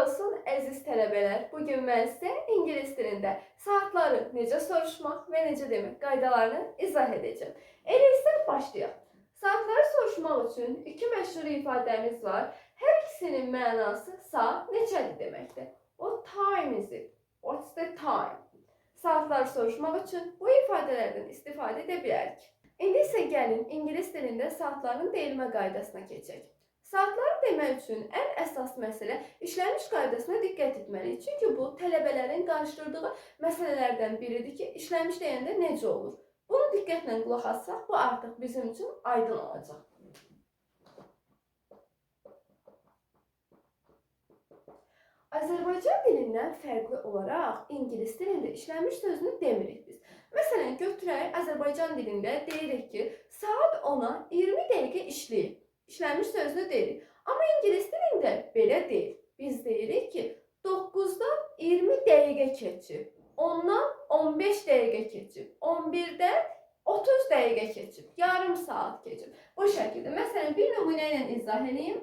olsun əziz tələbələr. Bugün mən sizə ingilis dilində saatları necə soruşmaq və necə demək qaydalarını izah edəcəm. Elə isə başlayaq. Saatları soruşmaq üçün iki məşhur ifadəmiz var. Hər ikisinin mənası saat neçədir deməkdir. What time is it? What's the time? Saatları soruşmaq üçün bu ifadələrdən istifadə edə bilərik. İndi isə gəlin ingilis dilində saatların deyilmə qaydasına keçək. Saatları demək üçün ən əsas məsələ işləmiş qaydasına diqqət etməliyik. Çünki bu tələbələrin qarışdırdığı məsələlərdən biridir ki, işləmiş deyəndə necə olur? Bunu diqqətlə qulaq assaq, bu artıq bizim üçün aydın olacaq. Azərbaycan dilindən fərqli olaraq ingilis dilində işləmiş sözünü demirik biz. Məsələn, götürək Azərbaycan dilində deyirik ki, saat 10-a 20 dəqiqə işləyir. İşləmiş sözünü deyirik. Amma ingilis dilində belə deyil. Biz deyirik ki, 9-dan 20 dəqiqə keçib, 10-dan 15 dəqiqə keçib, 11-dən 30 dəqiqə keçib, yarım saat keçib. Bu şəkildə. Məsələn, bir nümunə ilə izah edeyim.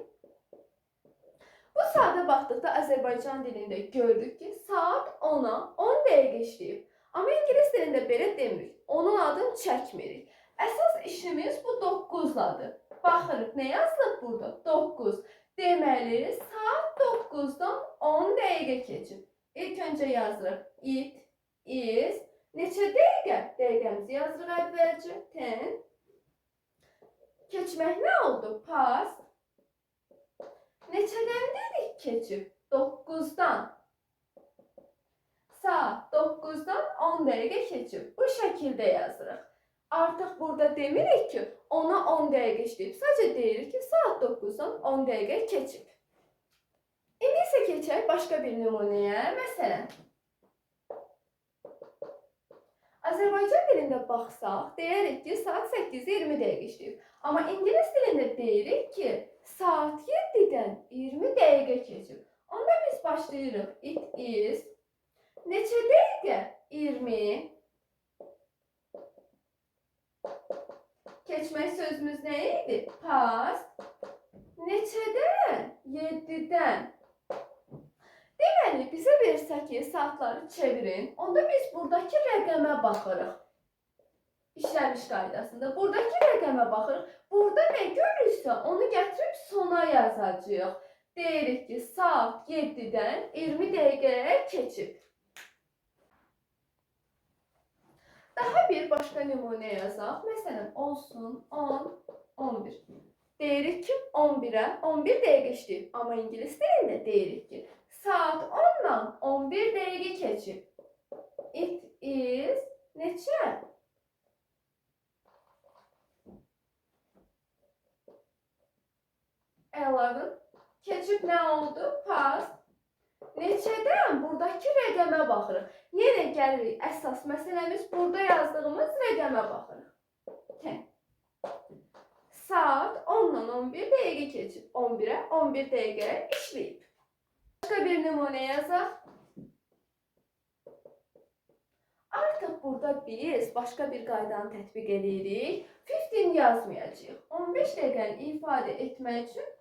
Bu saata baxdıqda Azərbaycan dilində gördük ki, saat 10-a 10 dəqiqə işləyib. Amma ingilis dilində belə demirik. Onun adını çəkmirik. Əsas işimiz bu 9-ladır. Baxırıq, nə yazılıb burada? 9. Deməli, saat 9-dan 10 dəqiqə keçib. İlk öncə yazırıq. It, is. Neçə dəqiqə? Dəqiqəmizi yazırıq əvvəlcə. 10. Keçmək nə oldu? Past. Neçədən dedik keçib? 9-dan. Saat 9-dan 10 dəqiqə keçib. Bu şəkildə yazırıq. Artıq burada demirik ki, ona 10 dəqiqə işləyib. Sadəcə deyirik ki, saat 9-dan 10 dəqiqə keçib. İndi isə keçək başqa bir nümunəyə. Məsələn, Azərbaycan dilində baxsaq, deyirik ki, saat 8-də 20 dəqiqə işləyib. Amma ingilis dilində deyirik ki, saat 7-dən 20 dəqiqə keçib. Onda biz başlayırıq. It is. Neçə dəqiqə? 20. Keçmək sözümüz nə idi? Past. Neçədən? 7-dən. Deməli, bizə versə ki, saatları çevirin, onda biz buradakı rəqəmə baxırıq. İşləmiş qaydasında. Buradakı rəqəmə baxırıq. Burada nə görürsə, onu gətirib sona yazacağıq. Deyirik ki, saat 7-dən 20 dəqiqəyə keçib. Daha bir başqa nümunə yazaq. Məsələn, olsun 10, 11. Deyirik ki, 11-ə 11 dəqiqə işləyib. Amma ingilis dilində deyirik ki, saat 10-dan 11 dəqiqə keçib. It is neçə? Əlavın. Keçib nə oldu? Past. Neçədən? Buradakı rəqəmə baxırıq. Yenə gəlirik. Əsas məsələmiz burada yazdığımız rəqəmə baxırıq. 10. Saat 10-dan 11 dəqiqə keçib. 11-ə 11 dəqiqə işləyib. Başqa bir nümunə yazaq. Artıq burada biz başqa bir qaydanı tətbiq edirik. 15 yazmayacağıq. 15 dəqiqəni ifadə etmək üçün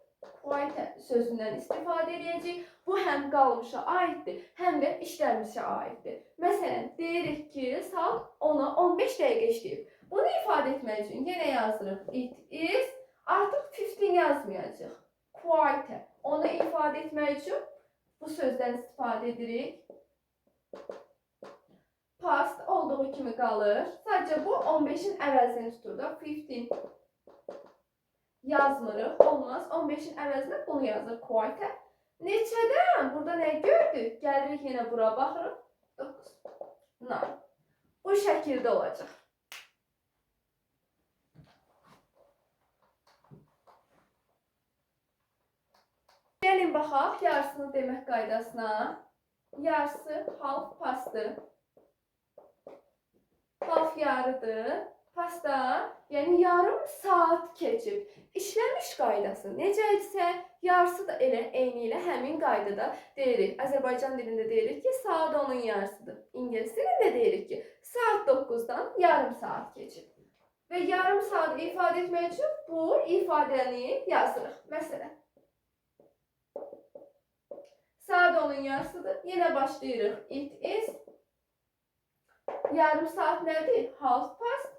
quite sözündən istifadə edəcəyik. Bu həm qalmışa aiddir, həm də işləmişə aiddir. Məsələn, deyirik ki, saat 10-a 15 dəqiqə işləyib. Bunu ifadə etmək üçün yenə yazırıq. It is. Artıq 15 yazmayacaq. Quite. Onu ifadə etmək üçün bu sözdən istifadə edirik. Past olduğu kimi qalır. Sadəcə bu 15-in əvəzini tutur da. 15 yazmırıq. Olmaz. 15-in əvəzinə bunu yazır. Quite. Neçədən? Burada nə gördük? Gəlirik yenə bura baxırıq. 9. 9. Bu şəkildə olacaq. Gəlin baxaq yarısını demək qaydasına. Yarısı half pastdır. Half yarıdır. Pasta, yəni yarım saat keçib. İşləmiş qaydası necə isə, yarısı da elə eyni ilə həmin qaydada deyirik. Azərbaycan dilində deyirik ki, saat 10-un yarısıdır. İngilis dilində deyirik ki, saat 9-dan yarım saat keçib. Və yarım saat ifadə etmək üçün bu ifadəni yazırıq. Məsələn, saat onun yarısıdır. Yine başlayırıq. It is. Yarım saat nədir? Half past.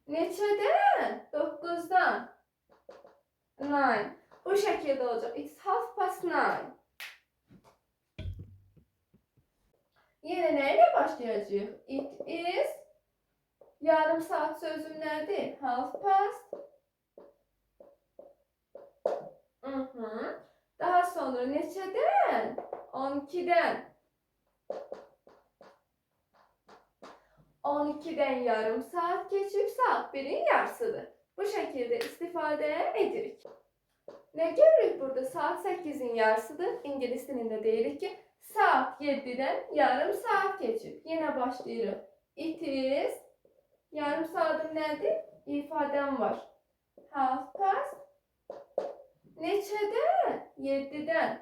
Neçədən? 9'dan. 9. Bu şəkildə olacaq. It's half past 9. Yine neyle başlayacağıq? It is. Yarım saat sözüm nədir? Half past. Daha sonra neçədən? 12'den. 12'den yarım saat geçip saat 1'in yarısıdır. Bu şekilde istifade edirik. Ne görürük burada? Saat 8'in yarısıdır. İngilis dilinde deyirik ki saat 7'den yarım saat geçip. Yine başlayırıq. It is. Yarım saatin nedir? İfadem var. Half past. Neçədən? 7'den.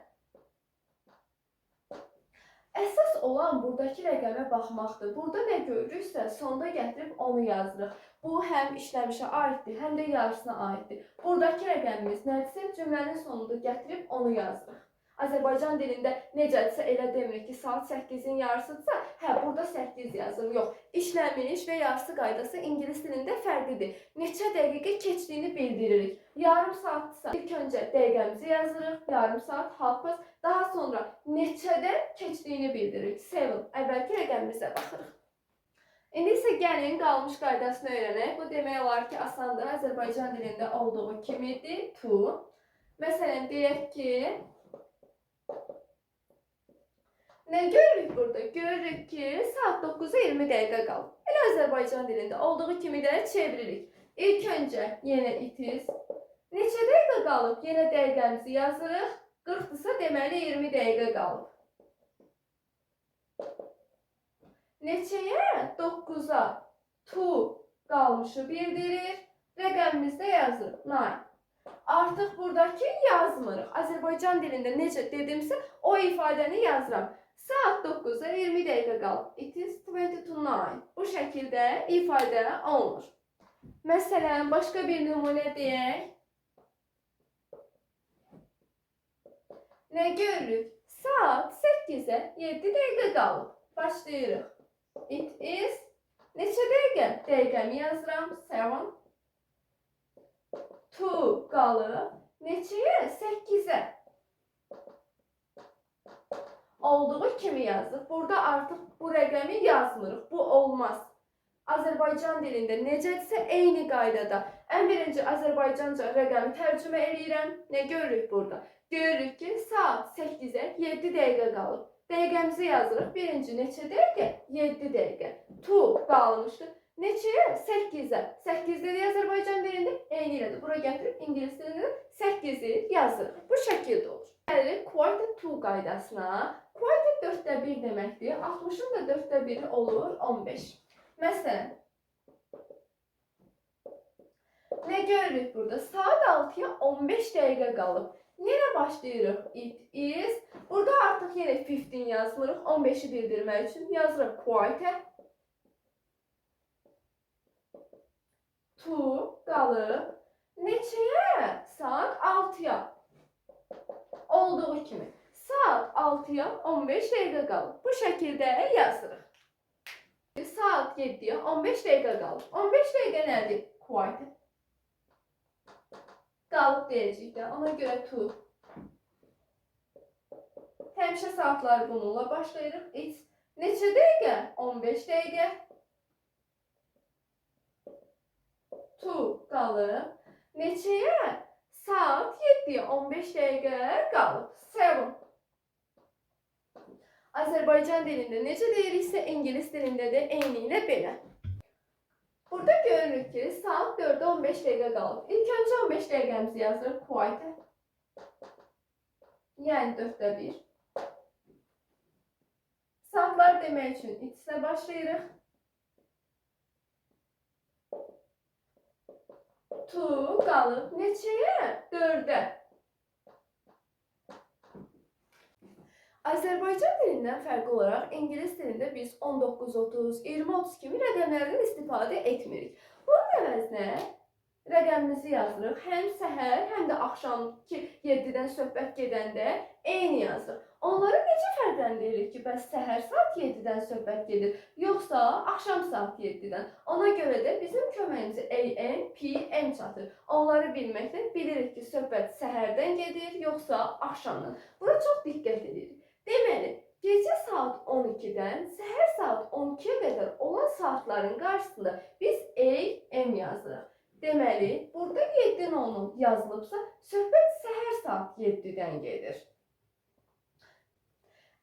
Əsas olan buradakı rəqəmə baxmaqdır. Burada nə görürüksə, sonda gətirib onu yazırıq. Bu həm işləmişə aiddir, həm də yarısına aiddir. Buradakı rəqəmimiz nədirsə, cümlənin sonunda gətirib onu yazırıq. Azərbaycan dilində necədirsə elə demirik ki, saat 8'in yarısıdırsa, burada 8 yazılır. Yox, işləmiş və yarısı qaydası ingilis dilində fərqlidir. Neçə dəqiqə keçdiyini bildiririk. Yarım saatsa ilk öncə dəqiqəmizi yazırıq, yarım saat, half past, daha sonra neçədən keçdiyini bildiririk. 7, əvvəlki rəqəmimizə baxırıq. İndi isə gəlin qalmış qaydasını öyrənək. Bu demək olar ki, asandır. Azərbaycan dilində olduğu kimidir. To. Məsələn, deyək ki, nə görürük burada? Görürük ki, saat 9'a 20 dəqiqə qalıb. Elə Azərbaycan dilində olduğu kimi də çeviririk. İlk öncə yenə it is. Neçə dəqiqə qalıb? Yenə dəqiqəmizi yazırıq. 40'dırsa deməli 20 dəqiqə qalıb. Neçəyə? 9'a. To qalmışı bildirir. Rəqəmimizdə yazırıq. 9. Artıq buradakı yazmırıq. Azərbaycan dilində necə dedimsə o ifadəni yazıram. Saat 9'a 20 dəqiqə qalıb. It is 20 to 9. Bu şəkildə ifadə olunur. Məsələn, başqa bir nümunə deyək. Nə görürük? Saat 8'ə 7 dəqiqə qalıb. Başlayırıq. It is. Neçə dəqiqə? Dəqiqəmi yazıram. 7. To qalıb. Neçəyə? 8'ə. Olduğu kimi yazırıq. Burada artıq bu rəqəmi yazmırıq. Bu olmaz. Azərbaycan dilində necədirsə eyni qaydada. Ən birinci Azərbaycanca rəqəmi tərcümə edirəm. Nə görürük burada? Görürük ki, saat 8'ə 7 dəqiqə qalıb. Dəqiqəmizi yazırıq. Birinci neçə dəqiqə? 7 dəqiqə. To qalmışdır. Neçəyə? 8'ə. 8'də Azərbaycan dilində eyni elədir. Bura gətirib ingilis dilində 8'i yazırıq. Bu şəkildə olur. Gəlirik quarter to qaydasına. Quarter 4'də 1 deməkdir. 60'ın da 4'də 1'i olur 15. Məsələn, nə görürük burada? Saat 6'ya 15 dəqiqə qalıb. Yenə başlayırıq. It is. Burada artıq yenə 15 yazmırıq. 15'i bildirmək üçün yazırıq quarter. To qalıb. Neçəyə? Saat 6'ya. Olduğu kimi. Saat 6'ya 15 dəqiqə qalıb. Bu şəkildə yazırıq. Saat 7'ye 15 dəqiqə qalıb. 15 dəqiqə nədir? Quarter. Qalıb deyəcəyik də. Ona görə to. Həmişə saatlar bununla başlayırıq. It's. Neçə dəqiqə? 15 dəqiqə. To qalıb. Neçəyə? Saat 7'ye 15 dəqiqə qalıb. 7. Azərbaycan dilində necə deyiriksə, ingilis dilində də eyni ilə belə. Burada görürük ki, saat 4'də 15 dəqiqə qalıb. İlk öncə 15 dəqiqəmizi yazırıq. Quarter. Yəni 4'də 1. Saatlar demək üçün it's-lə başlayırıq. To qalıb. Neçəyə? 4'də. Azərbaycan dilindən fərqli olaraq ingilis dilində biz 19:30, 20:30 kimi rəqəmlərdən istifadə etmirik. Bunun əvəzinə rəqəmimizi yazırıq. Həm səhər, həm də axşamki 7-dən söhbət gedəndə eyni yazırıq. Onları necə fərqləndiririk ki, bəs səhər saat 7-dən söhbət gedir, yoxsa axşam saat 7-dən? Ona görə də bizim köməyimizə AM, PM çatır. Onları bilməklə bilirik ki, söhbət səhərdən gedir, yoxsa axşamdan. Bura çox diqqət edirik. Deməli, gecə saat 12-dən səhər saat 12-yə qədər olan saatların qarşısında biz AM yazırıq. Deməli, burada 7:00 yazılıbsa, söhbət səhər saat 7-dən gedir.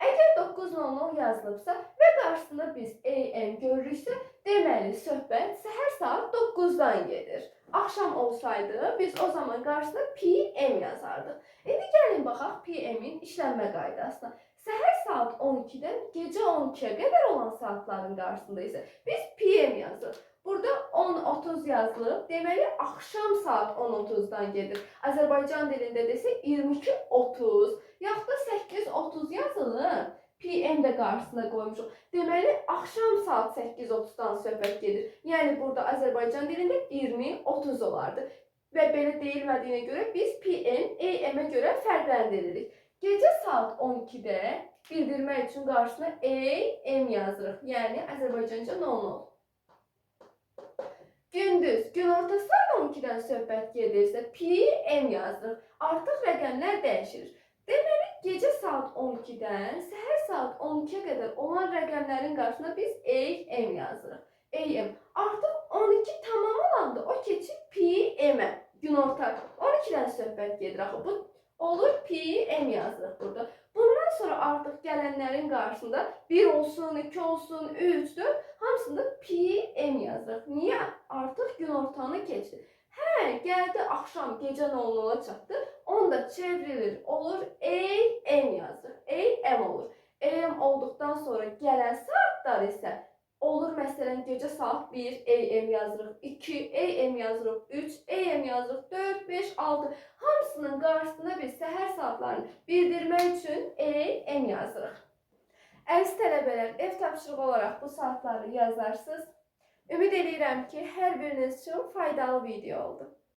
Əgər 9:00 yazılıbsa və qarşısında biz AM görürüksə, deməli, söhbət səhər saat 9-dan gedir. Axşam olsaydı, biz o zaman qarşısında PM yazardıq. İndi gəlin baxaq PM-in işlənmə qaydasına. Səhər saat 12-dən gecə 12-yə qədər olan saatların qarşısında isə biz PM yazırıq. Burada 10:30 yazılıb, deməli axşam saat 10:30-dan gedir. Azərbaycan dilində desə 22:30, yaxud da 8:30 yazılır. PM də qarşısına qoymuşuq. Deməli axşam saat 8:30-dan söhbət gedir. Yəni burada Azərbaycan dilində 20:30 olardı. Və belə deyilmədiyinə görə biz PM, AM-ə görə fərqləndiririk. Gecə saat 12-də bildirmək üçün qarşısına AM yazırıq. Yəni Azərbaycanca 00. Gündüz, günorta saat 12-dən söhbət gedirsə PM yazırıq. Artıq rəqəmlər dəyişir. Deməli, gecə saat 12-dən səhər saat 12-yə qədər olan rəqəmlərin qarşısına biz AM yazırıq. AM. Artıq 12 tamam olanda o keçir PM-ə. Günorta 12-dən söhbət gedir axı. Bu olur PM yazırıq burada. Bundan sonra artıq gələnlərin qarşısında 1 olsun, 2 olsun, 3, 4 hamısında PM yazırıq. Niyə? Artıq günortanı keçdi. Hə, gəldi axşam gecə 00-a çatdı. Onu da çevrilir, olur AM yazırıq. AM olur. AM olduqdan sonra gələn saatlar isə olur məsələn gecə saat 1 AM yazırıq, 2 AM yazırıq, 3 AM yazırıq, 4, 5, 6 hamısının qarşısında biz səhər saatlarını bildirmək üçün AM yazırıq. Əziz tələbələr, ev tapşırığı olaraq bu saatları yazarsınız. Ümid edirəm ki, hər biriniz üçün faydalı video oldu.